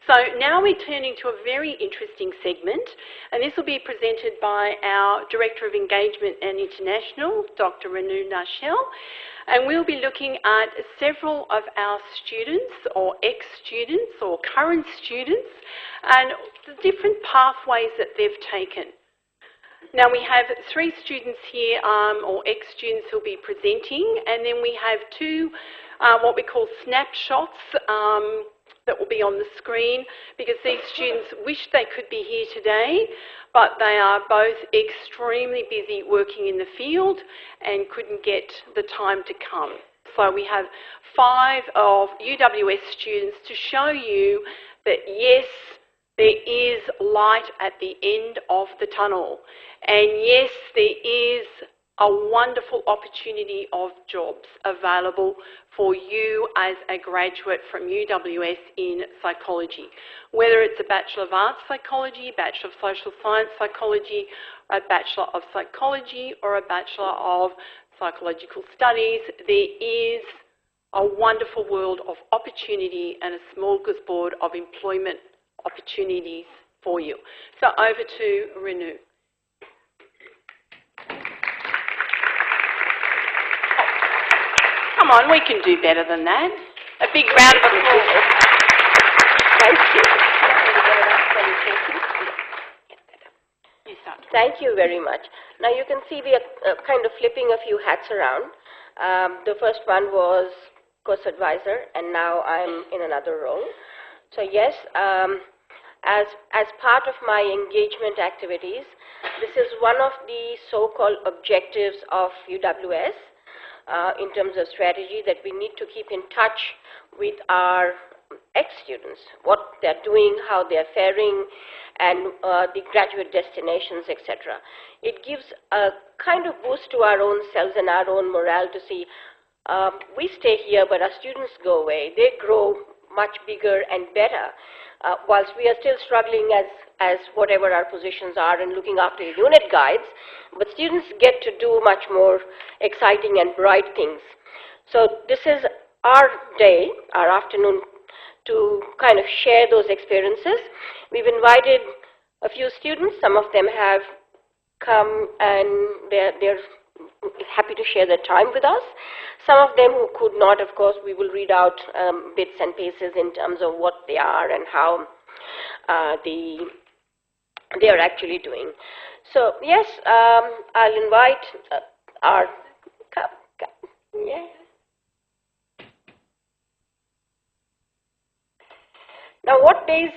So now we're turning to a very interesting segment, and this will be presented by our Director of Engagement and International, Dr. Renu Narchal, and we'll be looking at several of our students or ex-students or current students and the different pathways that they've taken. Now we have 3 students here, or ex-students who'll be presenting, and then we have 2 what we call snapshots that will be on the screen, because these students wish they could be here today, but they are both extremely busy working in the field and couldn't get the time to come. So we have 5 of UWS students to show you that yes, there is light at the end of the tunnel, and yes, there is a wonderful opportunity of jobs available for you as a graduate from UWS in psychology. Whether it's a Bachelor of Arts Psychology, Bachelor of Social Science Psychology, a Bachelor of Psychology or a Bachelor of Psychological Studies, there is a wonderful world of opportunity and a smorgasbord of employment opportunities for you. So over to Renu. Come on, we can do better than that. A big round of applause. Thank you. Thank you very much. Now you can see we are kind of flipping a few hats around. The first one was course advisor, and now I'm in another role. So yes, as part of my engagement activities, this is one of the so-called objectives of UWS. In terms of strategy, that we need to keep in touch with our ex-students, what they're doing, how they're faring, and the graduate destinations, etc. It gives a kind of boost to our own selves and our own morale to see we stay here, but our students go away. They grow much bigger and better, whilst we are still struggling as whatever our positions are and looking after unit guides, but students get to do much more exciting and bright things. So this is our day, our afternoon, to kind of share those experiences. We've invited a few students. Some of them have come and they're happy to share their time with us. Some of them who could not, of course, we will read out bits and pieces in terms of what they are and how they are actually doing. So yes, I'll invite our yeah. Now what these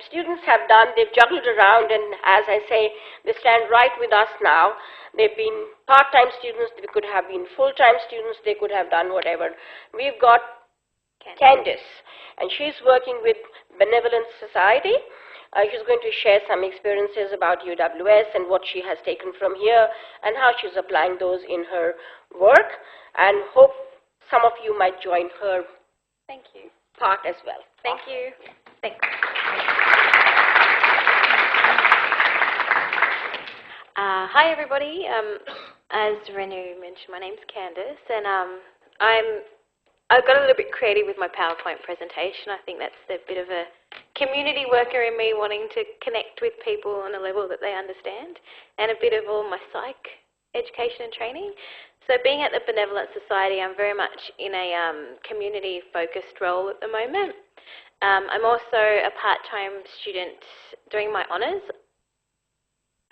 students have done, they've juggled around, and as I say, they stand right with us now. They've been part-time students, they could have been full-time students, they could have done whatever. We've got Candice, and she's working with Benevolent Society. She's going to share some experiences about UWS and what she has taken from here and how she's applying those in her work, and hope some of you might join her part as well. Thank you. Thanks. Hi everybody. As Renu mentioned, my name's Candice, and I've got a little bit creative with my PowerPoint presentation. I think that's a bit of a community worker in me, wanting to connect with people on a level that they understand, and a bit of all my psych education and training. So being at the Benevolent Society, I'm very much in a community-focused role at the moment. I'm also a part-time student doing my honours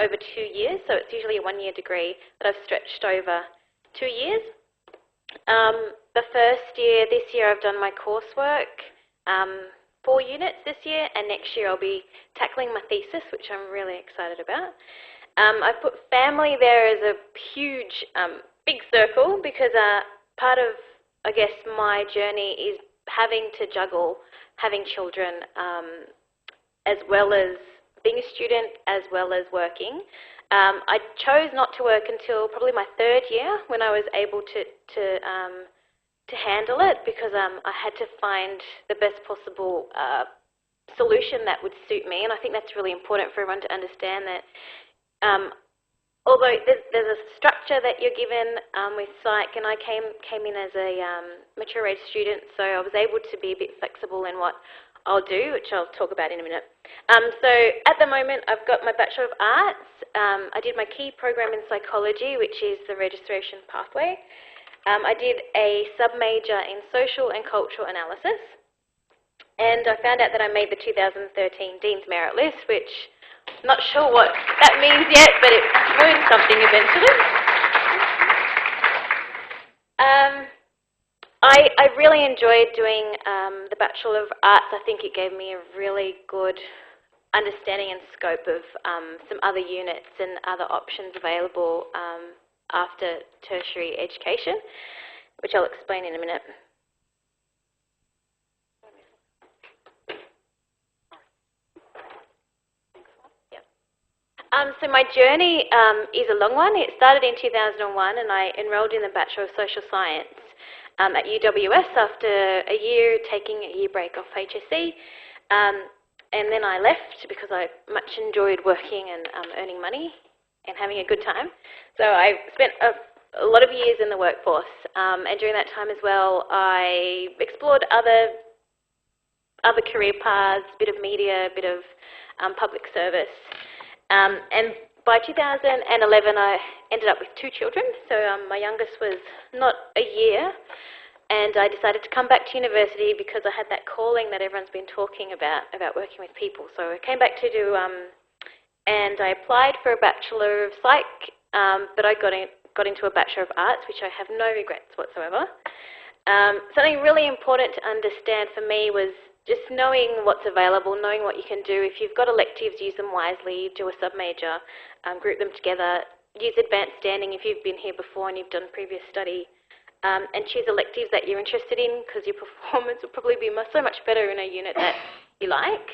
over 2 years, so it's usually a 1-year degree that I've stretched over 2 years. The first year, this year, I've done my coursework, 4 units this year, and next year I'll be tackling my thesis, which I'm really excited about. I've put family there as a huge, big circle, because part of, I guess, my journey is having to juggle having children, as well as being a student, as well as working. I chose not to work until probably my 3rd year, when I was able to handle it, because I had to find the best possible solution that would suit me, and I think that's really important for everyone to understand that. Although there's a structure that you're given with psych, and I came in as a mature age student, so I was able to be a bit flexible in what I'll do, which I'll talk about in a minute. So at the moment, I've got my Bachelor of Arts. I did my key program in psychology, which is the registration pathway. I did a sub-major in social and cultural analysis. And I found out that I made the 2013 Dean's Merit List, which I'm not sure what that means yet, but it means something eventually. I really enjoyed doing the Bachelor of Arts. I think it gave me a really good understanding and scope of some other units and other options available after tertiary education, which I'll explain in a minute. So my journey is a long one. It started in 2001 and I enrolled in the Bachelor of Social Science at UWS after a year taking a year break off HSC. And then I left because I much enjoyed working and earning money and having a good time. So I spent a lot of years in the workforce, and during that time as well I explored other career paths, a bit of media, a bit of public service. And by 2011 I ended up with 2 children, so my youngest was not a year, and I decided to come back to university because I had that calling that everyone's been talking about working with people. So I came back to do, and I applied for a Bachelor of Psych, but I got into a Bachelor of Arts, which I have no regrets whatsoever. Something really important to understand for me was just knowing what's available, knowing what you can do. If you've got electives, use them wisely, do a sub-major, group them together, use advanced standing if you've been here before and you've done previous study, and choose electives that you're interested in because your performance will probably be so much better in a unit that you like.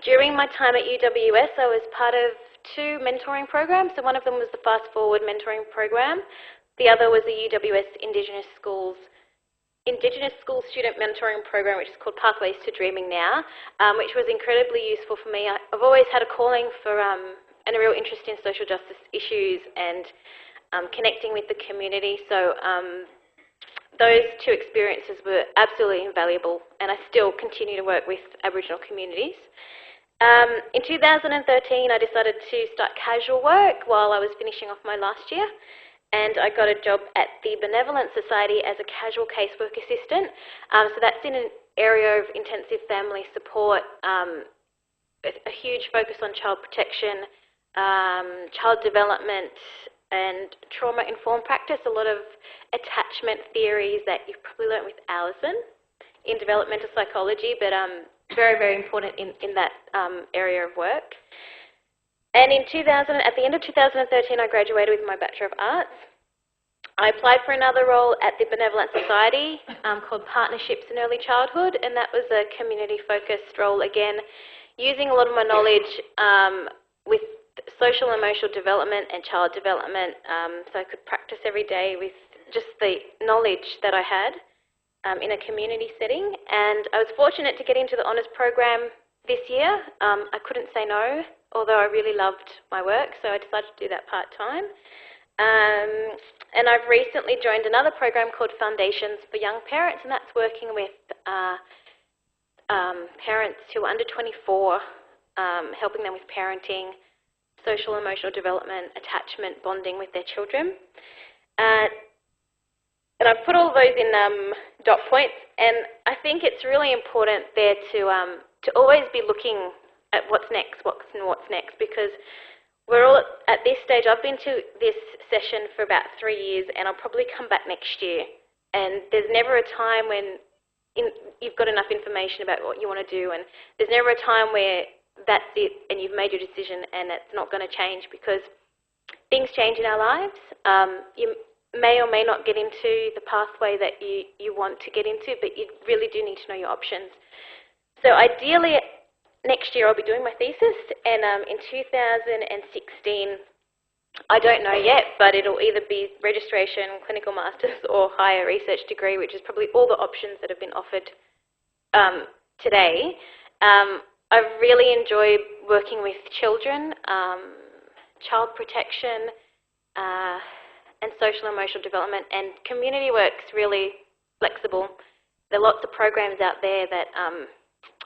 During my time at UWS, I was part of 2 mentoring programs. So one of them was the Fast Forward mentoring program. The other was the UWS Indigenous School Student Mentoring Program, which is called Pathways to Dreaming Now, which was incredibly useful for me. I've always had a calling for and a real interest in social justice issues and connecting with the community. So those 2 experiences were absolutely invaluable, and I still continue to work with Aboriginal communities. In 2013, I decided to start casual work while I was finishing off my last year. And I got a job at the Benevolent Society as a casual casework assistant. So that's in an area of intensive family support, a huge focus on child protection, child development and trauma-informed practice, a lot of attachment theories that you've probably learnt with Alison in developmental psychology, but very, very important in that area of work. And at the end of 2013, I graduated with my Bachelor of Arts. I applied for another role at the Benevolent Society called Partnerships in Early Childhood, and that was a community-focused role, again, using a lot of my knowledge with social and emotional development and child development, so I could practice every day with just the knowledge that I had in a community setting. And I was fortunate to get into the honours program this year. I couldn't say no, although I really loved my work, so I decided to do that part-time. And I've recently joined another program called Foundations for Young Parents, and that's working with parents who are under 24, helping them with parenting, social and emotional development, attachment, bonding with their children. And I've put all those in dot points, and I think it's really important there to always be looking at what's next, because we're all at this stage. I've been to this session for about 3 years, and I'll probably come back next year. And there's never a time when you've got enough information about what you want to do, and there's never a time where that's it and you've made your decision and it's not going to change, because things change in our lives. You may or may not get into the pathway that you want to get into, but you really do need to know your options. So ideally, next year I'll be doing my thesis, and in 2016, I don't know yet, but it'll either be registration, clinical masters, or higher research degree, which is probably all the options that have been offered today. I really enjoy working with children, child protection, and social and emotional development, and community work's really flexible. there are lots of programs out there that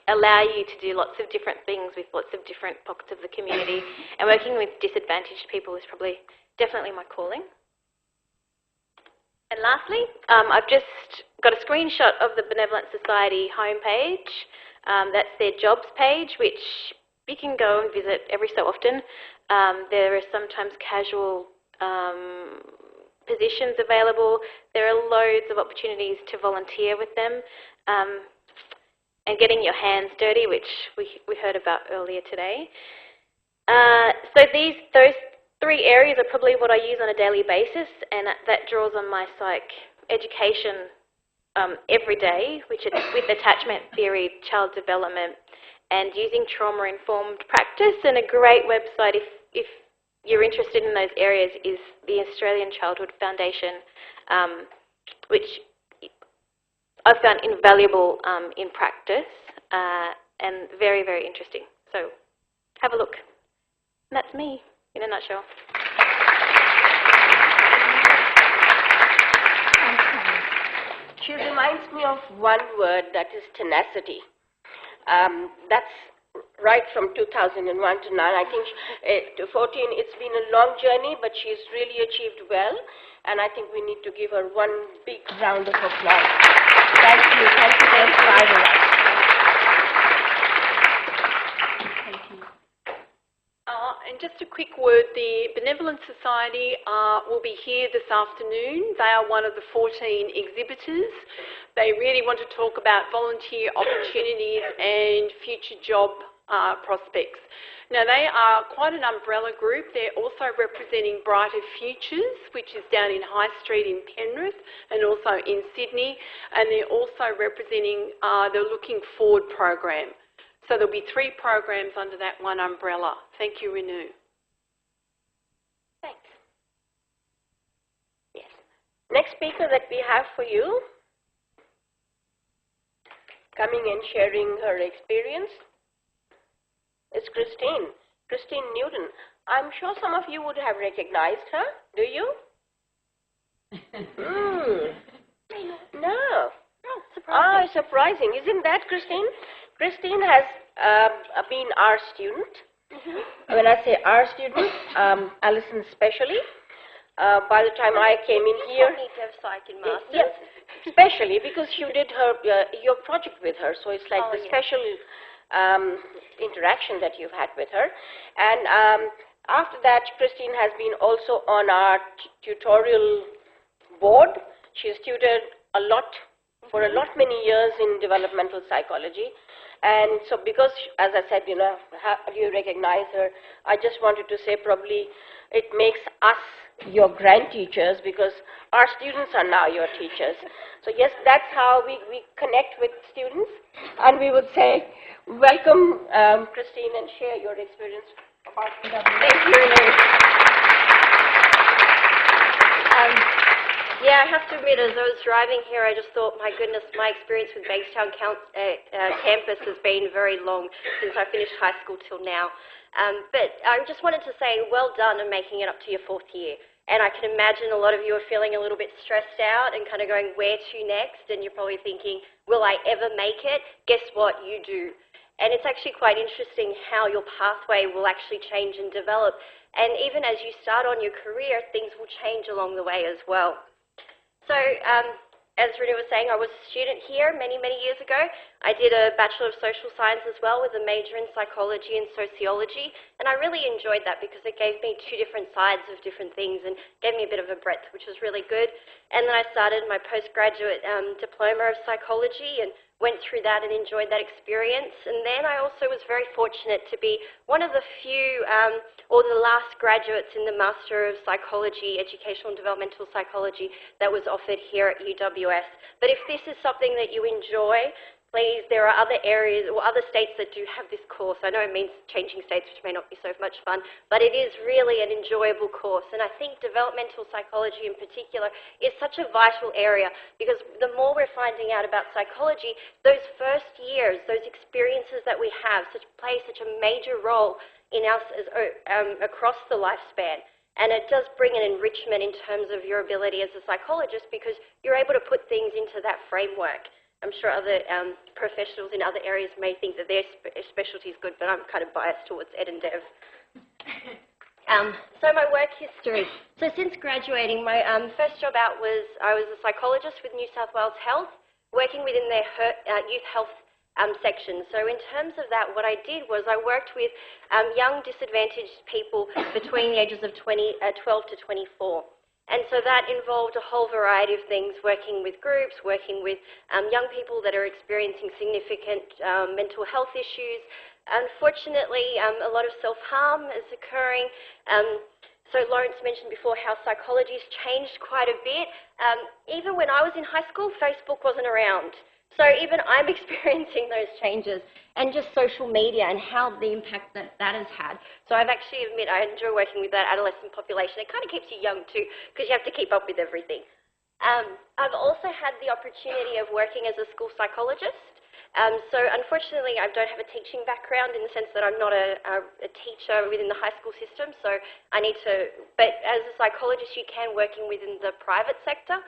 allow you to do lots of different things with lots of different pockets of the community, and working with disadvantaged people is probably definitely my calling. And lastly, I've just got a screenshot of the Benevolent Society homepage. That's their jobs page, which you can go and visit every so often. There are sometimes casual positions available. There are loads of opportunities to volunteer with them, and getting your hands dirty, which we heard about earlier today. So those three areas are probably what I use on a daily basis, and that draws on my psych education every day, which is with attachment theory, child development, and using trauma-informed practice. And a great website, if you're interested in those areas, is the Australian Childhood Foundation, which I found invaluable in practice and very, very interesting. So have a look. And that's me in a nutshell. She reminds me of one word, that is tenacity. That's right from 2001 to now. I think to 14, it's been a long journey, but she's really achieved well. And I think we need to give her one big round of applause. Thank you. Thank you for inspiring us. Thank you. And just a quick word, the Benevolent Society will be here this afternoon. They are one of the 14 exhibitors. They really want to talk about volunteer opportunities and future job prospects. Now, they are quite an umbrella group. They're also representing Brighter Futures, which is down in High Street in Penrith and also in Sydney. And they're also representing the Looking Forward program. So there'll be 3 programs under that one umbrella. Thank you, Renu. Thanks. Yes. Next speaker that we have for you, coming and sharing her experience, is Christine Newton. I'm sure some of you would have recognized her. Do you? No. Oh, surprising. Surprising. Isn't that Christine? Christine has been our student. When I say our student, Alison especially. By the time I came in here, Psych in Masters. yes, especially because you did your project with her, so it's like the special interaction that you've had with her. And after that, Christine has been also on our tutorial board. She's tutored a lot for a lot many years in developmental psychology. And so because, as I said, you know, you recognize her, I just wanted to say probably it makes us your grand teachers because our students are now your teachers. So yes, that's how we connect with students. And we would say, welcome, Christine, and share your experience about PW. Thank you, Renu. Yeah, I have to admit, as I was driving here, I just thought, my goodness, my experience with Bankstown campus has been very long since I finished high school till now. But I just wanted to say, well done on making it up to your 4th year. And I can imagine a lot of you are feeling a little bit stressed out and kind of going, where to next? And you're probably thinking, will I ever make it? Guess what? You do. And it's actually quite interesting how your pathway will actually change and develop. And even as you start on your career, things will change along the way as well. So, as Renu was saying, I was a student here many, many years ago. I did a Bachelor of Social Science as well with a major in psychology and sociology, and I really enjoyed that because it gave me 2 different sides of different things and gave me a bit of a breadth, which was really good. And then I started my postgraduate diploma of psychology and went through that and enjoyed that experience. And then I also was very fortunate to be one of the few or the last graduates in the Master of Psychology, Educational and Developmental Psychology that was offered here at UWS. But if this is something that you enjoy, please, there are other areas or other states that do have this course. I know it means changing states, which may not be so much fun, but it is really an enjoyable course. And I think developmental psychology in particular is such a vital area because the more we're finding out about psychology, those first years, those experiences that we have play such a major role in us as, across the lifespan. And it does bring an enrichment in terms of your ability as a psychologist because you're able to put things into that framework. I'm sure other professionals in other areas may think that their specialty is good, but I'm kind of biased towards ed and dev. So my work history. So since graduating, my first job out was I was a psychologist with New South Wales Health, working within their youth health section. So in terms of that, what I did was I worked with young disadvantaged people between the ages of 12 to 24. And so that involved a whole variety of things, working with groups, working with young people that are experiencing significant mental health issues. Unfortunately, a lot of self-harm is occurring. So Lawrence mentioned before how psychology has changed quite a bit. Even when I was in high school, Facebook wasn't around. So even I'm experiencing those changes, and just social media and how the impact that has had. So I've actually admit I enjoy working with that adolescent population. It kind of keeps you young too, because you have to keep up with everything. I've also had the opportunity of working as a school psychologist. So unfortunately, I don't have a teaching background in the sense that I'm not a teacher within the high school system. So I need to, but as a psychologist, you can working within the private sector.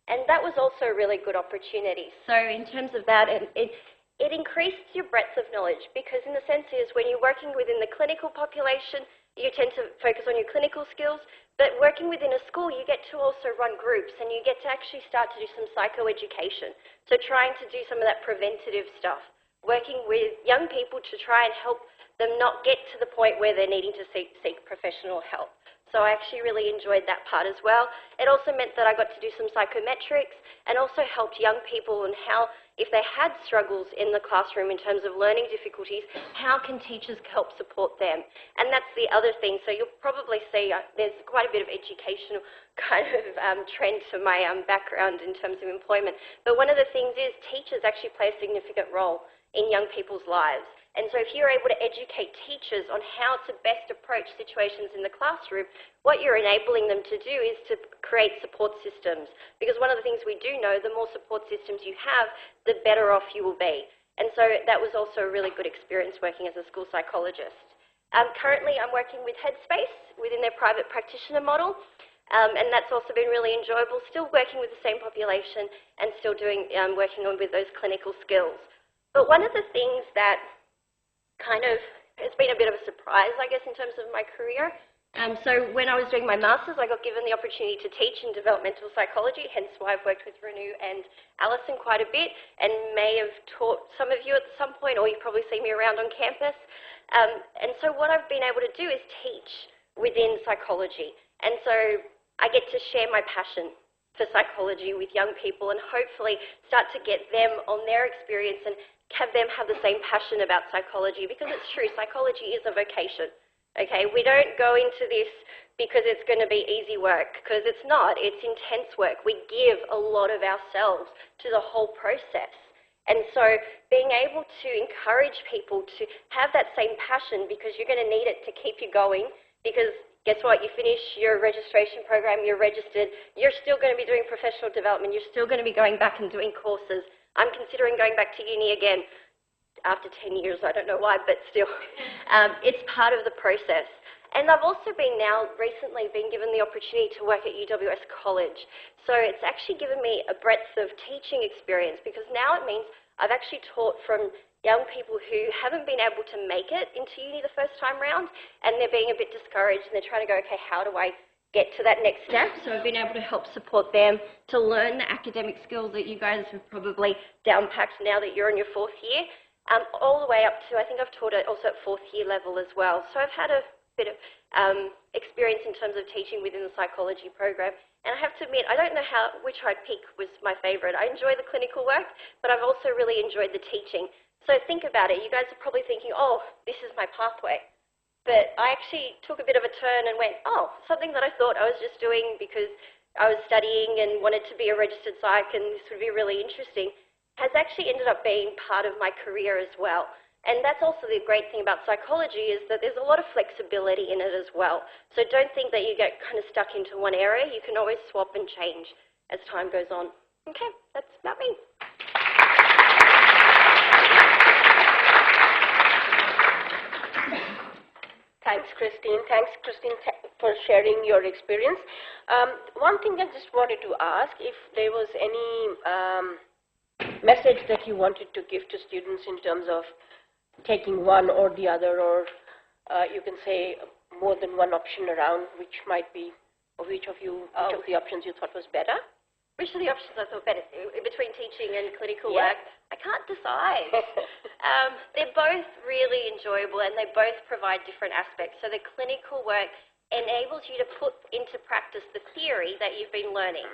And that was also a really good opportunity. So in terms of that, it increased your breadth of knowledge, because in the sense is when you're working within the clinical population, you tend to focus on your clinical skills, but working within a school, you get to also run groups, and you get to actually start to do some psychoeducation. So trying to do some of that preventative stuff, working with young people to try and help them not get to the point where they're needing to seek professional help. So I actually really enjoyed that part as well. It also meant that I got to do some psychometrics and also helped young people and how, if they had struggles in the classroom in terms of learning difficulties, how can teachers help support them? And that's the other thing. So you'll probably see there's quite a bit of educational kind of trend to my background in terms of employment. But one of the things is teachers actually play a significant role in young people's lives. And so if you're able to educate teachers on how to best approach situations in the classroom, what you're enabling them to do is to create support systems. Because one of the things we do know, the more support systems you have, the better off you will be. And so that was also a really good experience working as a school psychologist. Currently, I'm working with Headspace within their private practitioner model. And that's also been really enjoyable, still working with the same population and still doing working on with those clinical skills. But one of the things that kind of it's been a bit of a surprise, I guess, in terms of my career. So when I was doing my master's, I got given the opportunity to teach in developmental psychology, hence why I've worked with Renu and Alison quite a bit, and may have taught some of you at some point, or you probably see me around on campus. And so what I've been able to do is teach within psychology. And so I get to share my passion for psychology with young people and hopefully start to get them on their experience and have them have the same passion about psychology, because it's true, psychology is a vocation, okay? We don't go into this because it's going to be easy work, because it's not. It's intense work. We give a lot of ourselves to the whole process. And so being able to encourage people to have that same passion, because you're going to need it to keep you going, because guess what? You finish your registration program, you're registered, you're still going to be doing professional development, you're still going to be going back and doing courses. I'm considering going back to uni again after 10 years. I don't know why, but still. It's part of the process. And I've also recently been given the opportunity to work at UWS College. So it's actually given me a breadth of teaching experience, because now it means I've actually taught from young people who haven't been able to make it into uni the first time round, and they're being a bit discouraged, and they're trying to go, okay, how do I get to that next step? So I've been able to help support them to learn the academic skills that you guys have probably down-packed now that you're in your fourth year, all the way up to, I think I've taught it also at fourth year level as well. So I've had a bit of experience in terms of teaching within the psychology program. And I have to admit, I don't know which I'd pick was my favourite. I enjoy the clinical work, but I've also really enjoyed the teaching. So think about it. You guys are probably thinking, oh, this is my pathway. But I actually took a bit of a turn and went, oh, something that I thought I was just doing because I was studying and wanted to be a registered psych and this would be really interesting, has actually ended up being part of my career as well. And that's also the great thing about psychology, is that there's a lot of flexibility in it as well. So don't think that you get kind of stuck into one area. You can always swap and change as time goes on. Okay, that's about me. Thanks, Christine. Thanks, Christine, for sharing your experience. One thing I just wanted to ask, if there was any message that you wanted to give to students in terms of taking one or the other, or you can say more than one option around, which might be, or which of the options you thought was better? Which of the options I thought better between teaching and clinical Yeah. work? I can't decide. They're both really enjoyable and they both provide different aspects. So the clinical work enables you to put into practice the theory that you've been learning.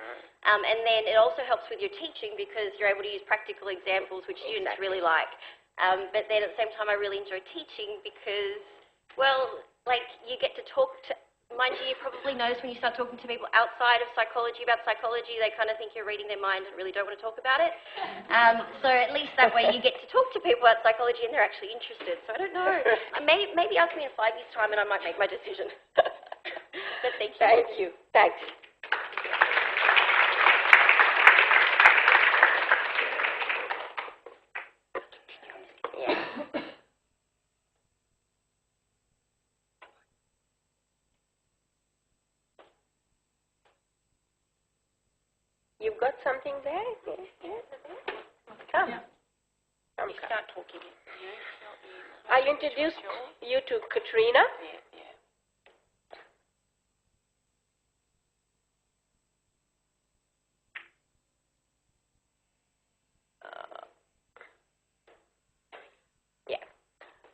And then it also helps with your teaching because you're able to use practical examples which students really like. But then at the same time I really enjoy teaching because, well, like you get to talk to, mind you probably notice when you start talking to people outside of psychology about psychology, they kind of think you're reading their mind and really don't want to talk about it. So at least that way you get to talk to people about psychology and they're actually interested. So I don't know. Maybe ask me in 5 years' time and I might make my decision. But thank you. Thank you. Thanks. You've got something there? Yes. Come. Come. You start talking. I'll introduce you to Katrina.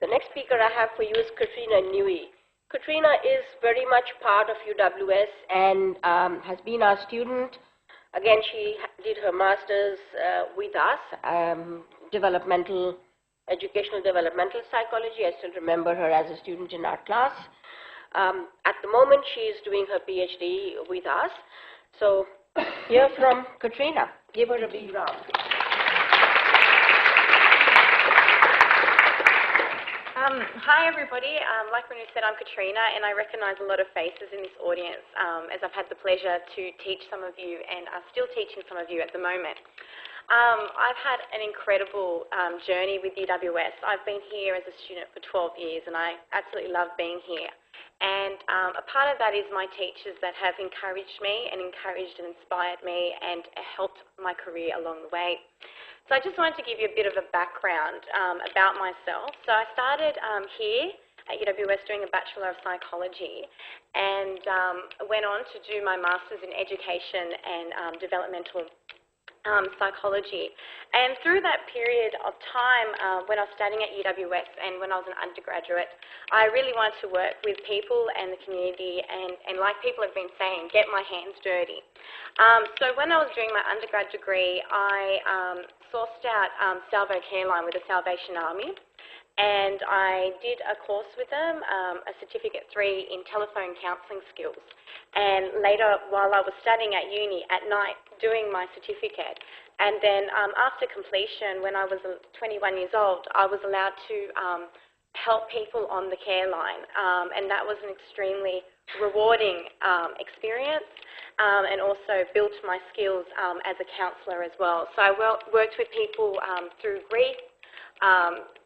The next speaker I have for you is Katrina Nui. Katrina is very much part of UWS and has been our student. Again, she did her master's with us, educational developmental psychology. I still remember her as a student in our class. At the moment, she is doing her PhD with us. So, hear from Katrina. Give her a big round. Hi everybody, like Renu said, I'm Katrina and I recognise a lot of faces in this audience as I've had the pleasure to teach some of you and are still teaching some of you at the moment. I've had an incredible journey with UWS. I've been here as a student for 12 years and I absolutely love being here. And a part of that is my teachers that have encouraged me and inspired me and helped my career along the way. So I just wanted to give you a bit of a background about myself. So I started here at UWS doing a Bachelor of Psychology and went on to do my Master's in Education and Developmental Psychology. And through that period of time when I was studying at UWS and when I was an undergraduate, I really wanted to work with people and the community and like people have been saying, get my hands dirty. So when I was doing my undergrad degree, I sourced out Salvo Careline with the Salvation Army, and I did a course with them, a Certificate 3 in telephone counselling skills. And later, while I was studying at uni at night, doing my certificate, and then after completion, when I was 21 years old, I was allowed to help people on the care line, and that was an extremely rewarding experience. And also built my skills as a counsellor as well. So I worked with people through grief,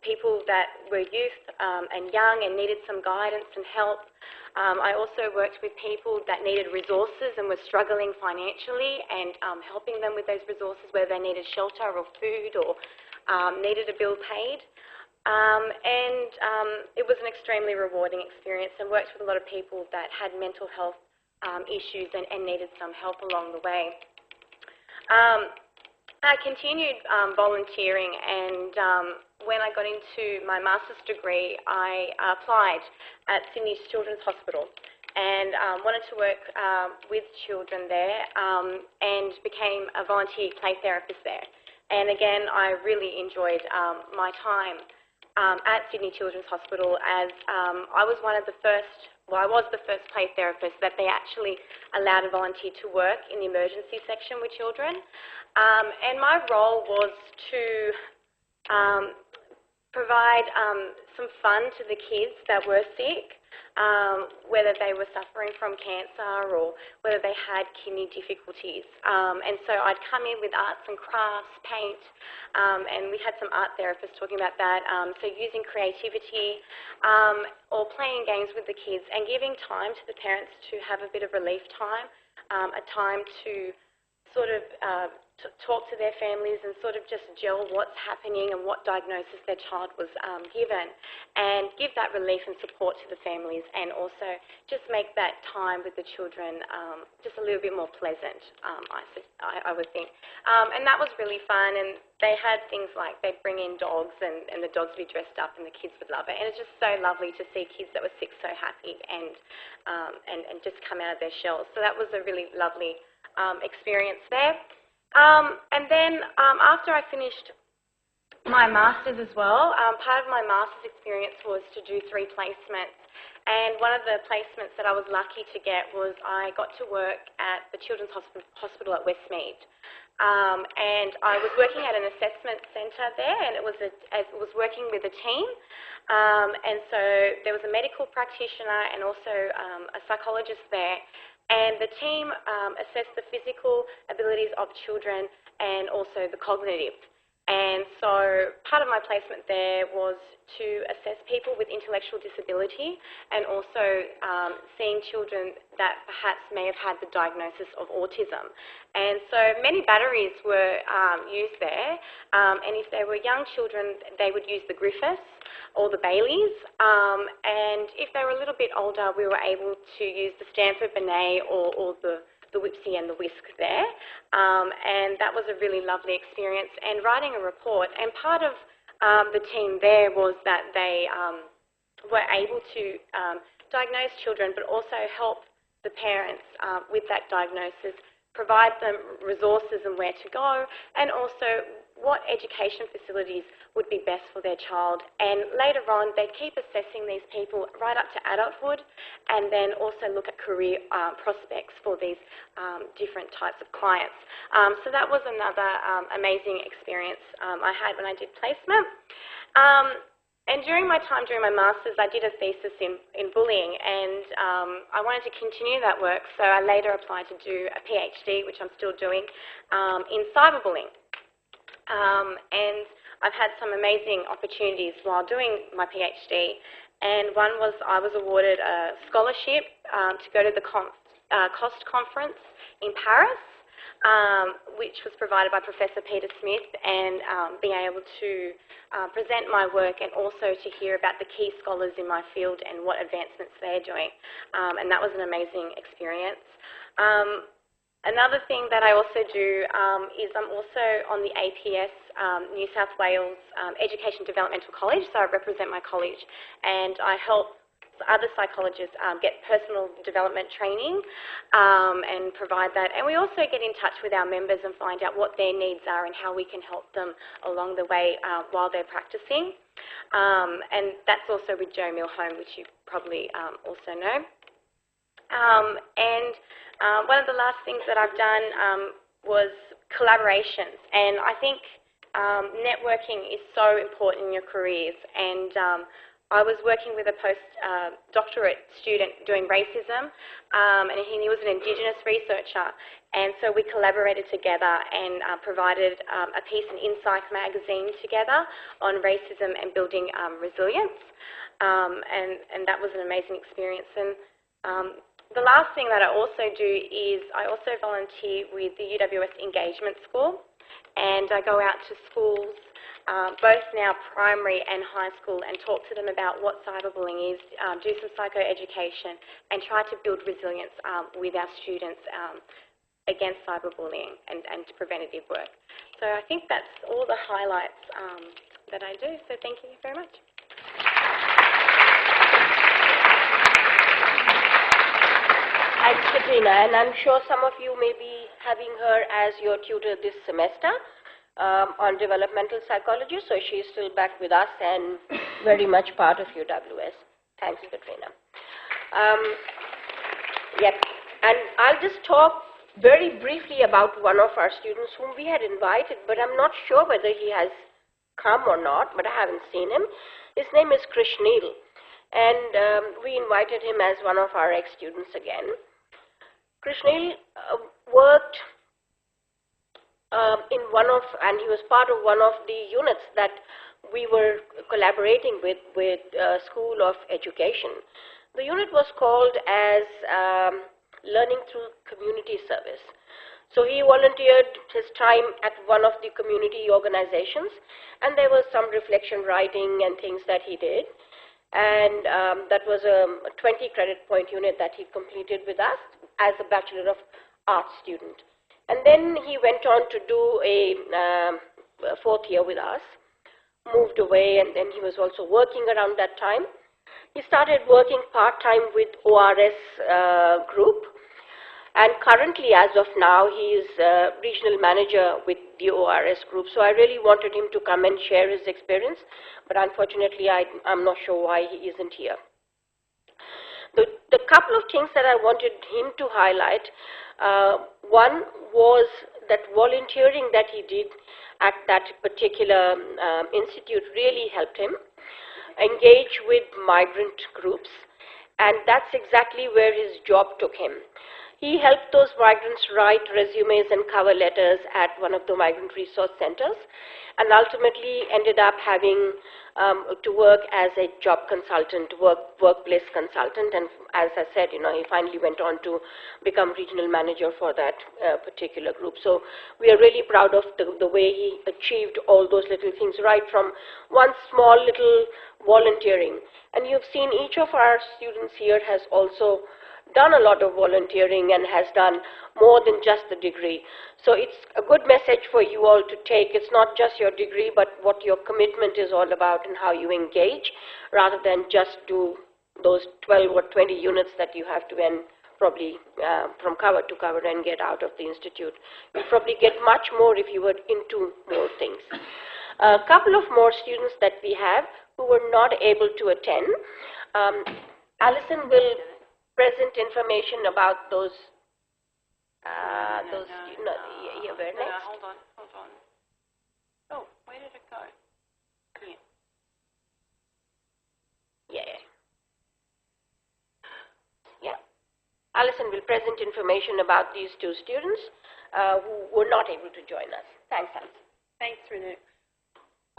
people that were youth and young and needed some guidance and help. I also worked with people that needed resources and were struggling financially and helping them with those resources, whether they needed shelter or food or needed a bill paid. It was an extremely rewarding experience and worked with a lot of people that had mental health issues and needed some help along the way. I continued volunteering and when I got into my master's degree, I applied at Sydney's Children's Hospital and wanted to work with children there and became a volunteer play therapist there. And again, I really enjoyed my time at Sydney Children's Hospital as I was the first play therapist that they actually allowed a volunteer to work in the emergency section with children. And my role was to provide some fun to the kids that were sick, whether they were suffering from cancer or whether they had kidney difficulties. And so I'd come in with arts and crafts, paint, and we had some art therapists talking about that. So using creativity or playing games with the kids and giving time to the parents to have a bit of relief time, a time to sort of talk to their families and sort of just gel what's happening and what diagnosis their child was given, and give that relief and support to the families, and also just make that time with the children just a little bit more pleasant, I would think. And that was really fun, and they had things like they'd bring in dogs, and the dogs would be dressed up and the kids would love it. And it's just so lovely to see kids that were sick so happy and just come out of their shells. So that was a really lovely experience there. And then after I finished my Masters as well, part of my Masters experience was to do 3 placements. And one of the placements that I was lucky to get was I got to work at the Children's Hospital at Westmead. And I was working at an assessment centre there, and it was working with a team. And so there was a medical practitioner and also a psychologist there. And the team assessed the physical abilities of children and also the cognitive. And so part of my placement there was to assess people with intellectual disability, and also seeing children that perhaps may have had the diagnosis of autism. And so many batteries were used there, and if they were young children, they would use the Griffiths or the Baileys, and if they were a little bit older, we were able to use the Stanford Binet or the Whipsy and the Whisk there, and that was a really lovely experience. And writing a report, and part of the team there was that they were able to diagnose children, but also help the parents with that diagnosis, provide them resources and where to go, and also what education facilities would be best for their child. And later on, they'd keep assessing these people right up to adulthood, and then also look at career prospects for these different types of clients. So that was another amazing experience I had when I did placement. And during my time during my Masters, I did a thesis in bullying, and I wanted to continue that work, so I later applied to do a PhD, which I'm still doing, in cyberbullying. And I've had some amazing opportunities while doing my PhD, and one was I was awarded a scholarship to go to the COST conference in Paris, which was provided by Professor Peter Smith, and being able to present my work and also to hear about the key scholars in my field and what advancements they're doing. And that was an amazing experience. Another thing that I also do is I'm also on the APS New South Wales Education Developmental College, so I represent my college, and I help other psychologists get personal development training and provide that. And we also get in touch with our members and find out what their needs are and how we can help them along the way while they're practicing. And that's also with Jo Milholm, which you probably also know. And one of the last things that I've done was collaborations, and I think networking is so important in your careers. And I was working with a postdoctorate student doing racism, and he was an Indigenous researcher, and so we collaborated together and provided a piece in Insight magazine together on racism and building resilience, and that was an amazing experience. And the last thing that I also do is I also volunteer with the UWS Engagement School, and I go out to schools, both now primary and high school, and talk to them about what cyberbullying is, do some psychoeducation, and try to build resilience with our students against cyberbullying and preventative work. So I think that's all the highlights that I do, so thank you very much. Thanks, Katrina, and I'm sure some of you may be having her as your tutor this semester on developmental psychology, so she's still back with us and very much part of UWS. Thanks, Katrina. Yep, and I'll just talk very briefly about one of our students whom we had invited, but I'm not sure whether he has come or not, but I haven't seen him. His name is Krishnil, and we invited him as one of our ex-students again. Krishnil worked and he was part of one of the units that we were collaborating with School of Education. The unit was called as Learning Through Community Service. So he volunteered his time at one of the community organizations, and there was some reflection writing and things that he did. And that was a 20 credit point unit that he completed with us as a Bachelor of Arts student. And then he went on to do a fourth year with us, moved away, and then he was also working around that time. He started working part-time with ORS group, and currently, as of now, he is regional manager with the ORS group. So I really wanted him to come and share his experience, but unfortunately, I'm not sure why he isn't here. The couple of things that I wanted him to highlight, one was that volunteering that he did at that particular institute really helped him engage with migrant groups, and that's exactly where his job took him. He helped those migrants write resumes and cover letters at one of the migrant resource centers, and ultimately ended up having to work as a job consultant, workplace consultant, and as I said, he finally went on to become regional manager for that particular group. So we are really proud of the way he achieved all those little things, right from one small little volunteering. And you've seen each of our students here has also done a lot of volunteering and has done more than just the degree. So it's a good message for you all to take. It's not just your degree, but what your commitment is all about and how you engage, rather than just do those 12 or 20 units that you have to end probably from cover to cover and get out of the institute. You'll probably get much more if you were into more things. A couple of more students that we have who were not able to attend. Alison will present information about those. No, Where next? hold on. Oh, where did it go? Yeah. Alison will present information about these two students who were not able to join us. Thanks, Alison. Thanks, Renu.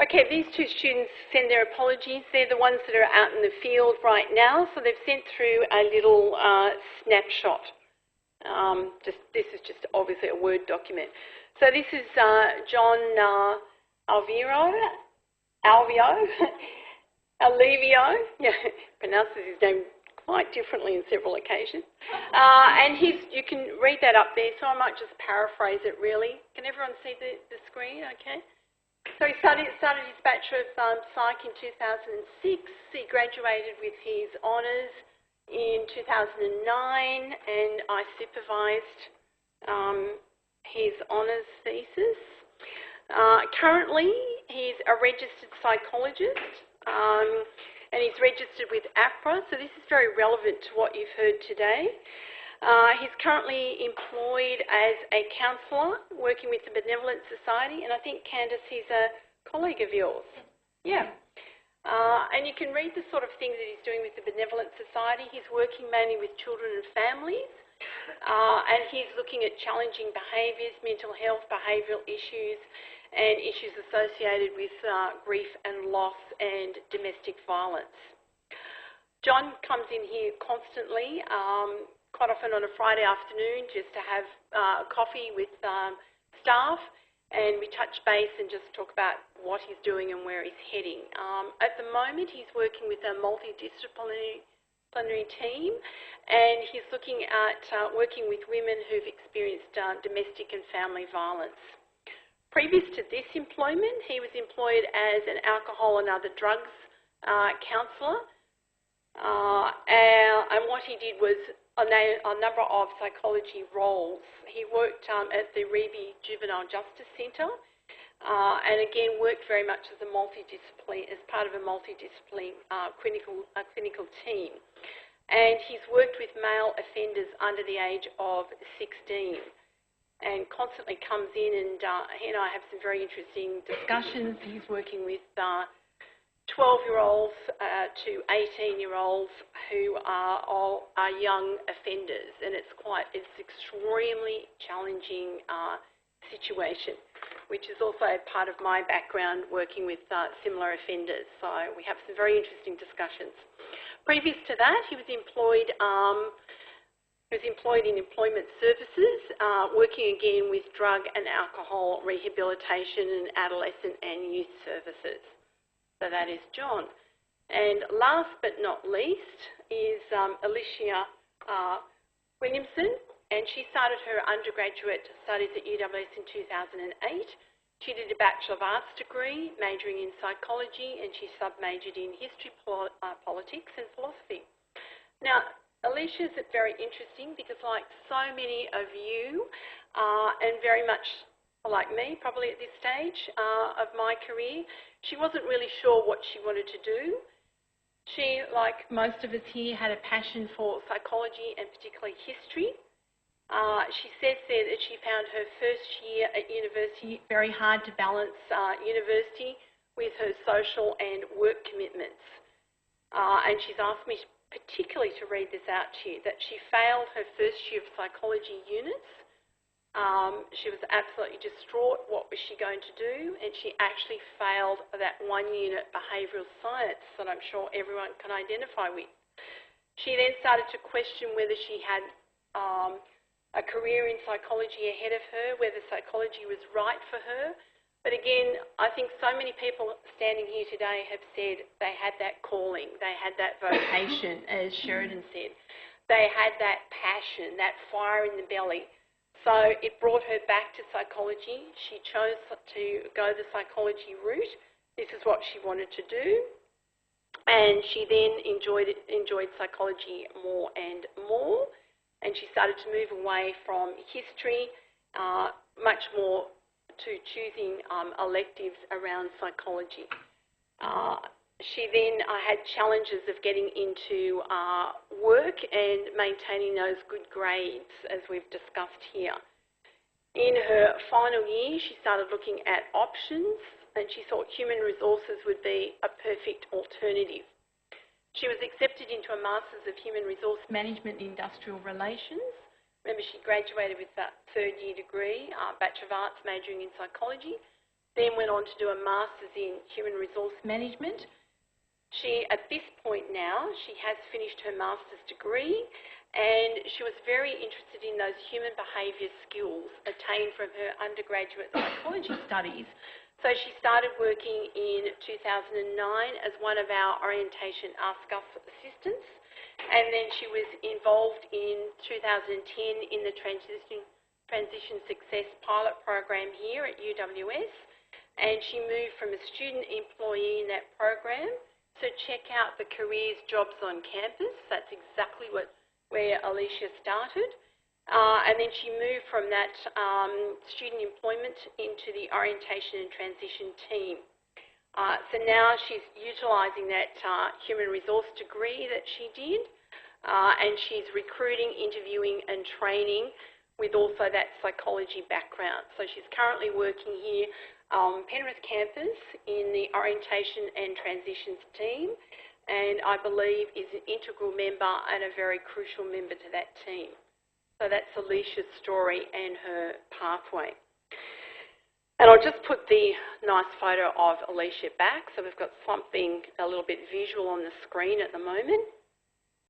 Okay, these two students send their apologies. They're the ones that are out in the field right now, so they've sent through a little snapshot. This is just obviously a Word document. So this is John Alvio, pronounces his name quite differently in several occasions. And you can read that up there, so I might just paraphrase it really. Can everyone see the screen, okay? So he started his Bachelor of Psych in 2006. He graduated with his honours in 2009, and I supervised his honours thesis. Currently, he's a registered psychologist, and he's registered with APRA, so this is very relevant to what you've heard today. He's currently employed as a counsellor working with the Benevolent Society, and I think, Candice, he's a colleague of yours. Yeah. And you can read the sort of things that he's doing with the Benevolent Society. He's working mainly with children and families, and he's looking at challenging behaviours, mental health, behavioural issues, and issues associated with grief and loss and domestic violence. John comes in here constantly, quite often on a Friday afternoon, just to have coffee with staff, and we touch base and just talk about what he's doing and where he's heading. At the moment, he's working with a multidisciplinary team, and he's looking at working with women who've experienced domestic and family violence. Previous to this employment, he was employed as an alcohol and other drugs counsellor, and what he did was a number of psychology roles. He worked at the Reby Juvenile Justice Centre, and again worked very much as part of a multidisciplinary clinical team. And he's worked with male offenders under the age of 16, and constantly comes in, and he and I have some very interesting discussions. He's working with 12-year-olds to 18-year-olds who are young offenders, and it's extremely challenging situation, which is also part of my background working with similar offenders. So we have some very interesting discussions. Previous to that, he was employed She was employed in employment services, working again with drug and alcohol rehabilitation and adolescent and youth services. So that is John. And last but not least is Alicia Williamson, and she started her undergraduate studies at UWS in 2008. She did a Bachelor of Arts degree, majoring in psychology, and she sub-majored in history, politics and philosophy. Now, Alicia's very interesting because, like so many of you, and very much like me probably at this stage of my career, she wasn't really sure what she wanted to do. She, like most of us here, had a passion for psychology and particularly history. She says there that she found her first year at university very hard to balance university with her social and work commitments. And she's asked me particularly to read this out to you, that she failed her first year of psychology units. She was absolutely distraught. What was she going to do? And she actually failed that 1 unit behavioural science that I'm sure everyone can identify with. She then started to question whether she had a career in psychology ahead of her, whether psychology was right for her. But again, I think so many people standing here today have said they had that calling, they had that vocation, as Sheridan said. They had that passion, that fire in the belly. So it brought her back to psychology. She chose to go the psychology route. This is what she wanted to do. And she then enjoyed psychology more and more. And she started to move away from history, much more to choosing electives around psychology. She then had challenges of getting into work and maintaining those good grades, as we've discussed here. In her final year, she started looking at options, and she thought human resources would be a perfect alternative. She was accepted into a Masters of Human Resource Management and Industrial Relations. Remember, she graduated with that third-year degree, Bachelor of Arts, majoring in psychology, then went on to do a Masters in Human Resource Management. She, at this point now, she has finished her Master's degree, and she was very interested in those human behaviour skills attained from her undergraduate psychology studies. So she started working in 2009 as one of our orientation Ask Us assistants, and then she was involved in 2010 in the Transition Success Pilot Program here at UWS, and she moved from a student employee in that program. So check out the Careers Jobs on Campus. That's exactly where Alicia started. And then she moved from that student employment into the orientation and transition team. So now she's utilising that human resource degree that she did, and she's recruiting, interviewing and training with also that psychology background. So she's currently working here on Penrith campus in the orientation and transitions team, and I believe is an integral member and a very crucial member to that team. So that's Alicia's story and her pathway. And I'll just put the nice photo of Alicia back, so we've got something a little bit visual on the screen at the moment.